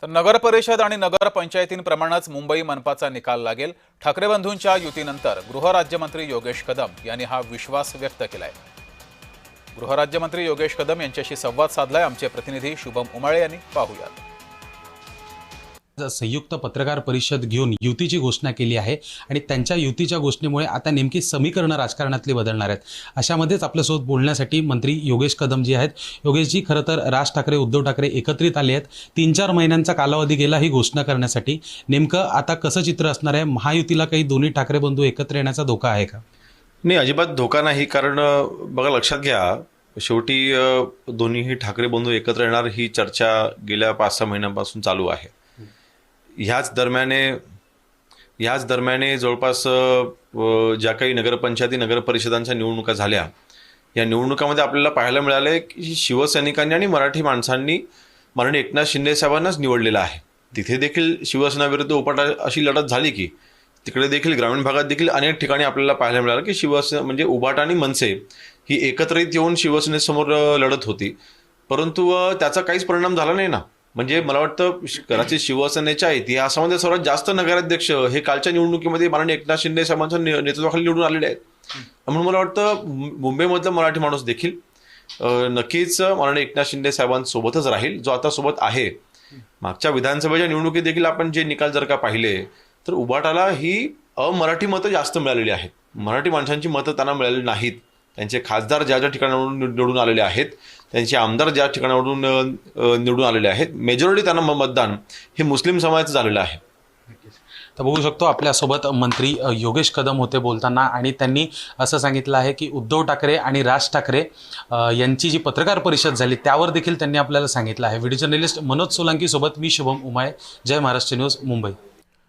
तर नगर परिषद आणि नगर पंचायतींप्रमाणेच मुंबई मनपाचा निकाल लागेल। ठाकरे बंधूंच्या युतीनंतर गृहराज्यमंत्री योगेश कदम यांनी हा विश्वास व्यक्त केलाय। गृहराज्यमंत्री योगेश कदम यांच्याशी संवाद साधलाय आमचे प्रतिनिधी शुभम उमाळे यांनी। पाहूयात। संयुक्त पत्रकार परिषद घेऊन युतीची घोषणा केली आहे आणि त्यांच्या युतीच्या घोषणेमुळे आता नेमकी समीकरणं राजकारणातली बदलणार आहेत। अशामध्येच आपल्यासोबत बोलण्यासाठी मंत्री योगेश कदम जी आहेत। योगेशजी, खरं तर राज ठाकरे उद्धव ठाकरे एकत्रित आले आहेत। 3-4 महिन्यांचा कालावधी गेला ही घोषणा करण्यासाठी। नेमकं आता कसं चित्र असणार आहे? महायुतीला काही दोन्ही ठाकरे बंधू एकत्र येण्याचा धोका आहे का? नाही, अजिबात धोका नाही। कारण बघा, लक्षात घ्या, शेवटी दोन्हीही ठाकरे बंधू एकत्र येणार ही चर्चा गेल्या 5-6 महिन्यांपासून चालू आहे। ह्याच दरम्याने जवळपास ज्या काही नगरपंचायती नगर परिषदांच्या निवडणुका झाल्या, या निवडणुकामध्ये आपल्याला पाहायला मिळाले की शिवसैनिकांनी आणि मराठी माणसांनी माननीय एकनाथ शिंदे साहेबांनाच निवडलेलं आहे। तिथे देखील शिवसेना विरुद्ध उपाट अशी लढत झाली की तिकडे देखील ग्रामीण भागात देखील अनेक ठिकाणी आपल्याला पाहायला मिळालं की शिवसेना म्हणजे उबाटा आणि मनसे ही एकत्रित येऊन शिवसेनेसमोर लढत होती, परंतु त्याचा काहीच परिणाम झाला नाही ना। म्हणजे मला वाटतं कदाचित शिवसेनेच्या इतिहासामध्ये सर्वात जास्त नगराध्यक्ष हे कालच्या निवडणुकीमध्ये माननीय एकनाथ शिंदे साहेबांच्या नेतृत्वाखाली निवडून आलेले आहेत। म्हणून मला वाटतं मुंबईमधला मराठी माणूस देखील नक्कीच माननीय एकनाथ शिंदे साहेबांसोबतच राहील, जो आता सोबत आहे। मागच्या विधानसभेच्या निवडणुकीत देखील आपण जे निकाल जर का पाहिले तर उबाटाला ही अमराठी मतं जास्त मिळालेली आहेत। मराठी माणसांची मतं त्यांना मिळालेली नाहीत। त्यांचे खासदार ज्या ज्या निवडून आलेले आहेत, त्यांचे आमदार ज्या ठिकाणावरून निवडून आलेले आहेत, मेजॉरिटी त्यांना मतदान हे मुस्लिम समाजाचं झालेलं आहे। तर बघू शकतो आपल्यासोबत मंत्री योगेश कदम होते बोलताना, आणि त्यांनी असं सांगितलं आहे की उद्धव ठाकरे आणि राज ठाकरे यांची जी पत्रकार परिषद झाली त्यावर देखील त्यांनी आपल्याला सांगितलं आहे। व्हिडिओ जर्नलिस्ट मनोज सोलंकी सोबत मी शुभम उमाळे, जय महाराष्ट्र न्यूज, मुंबई।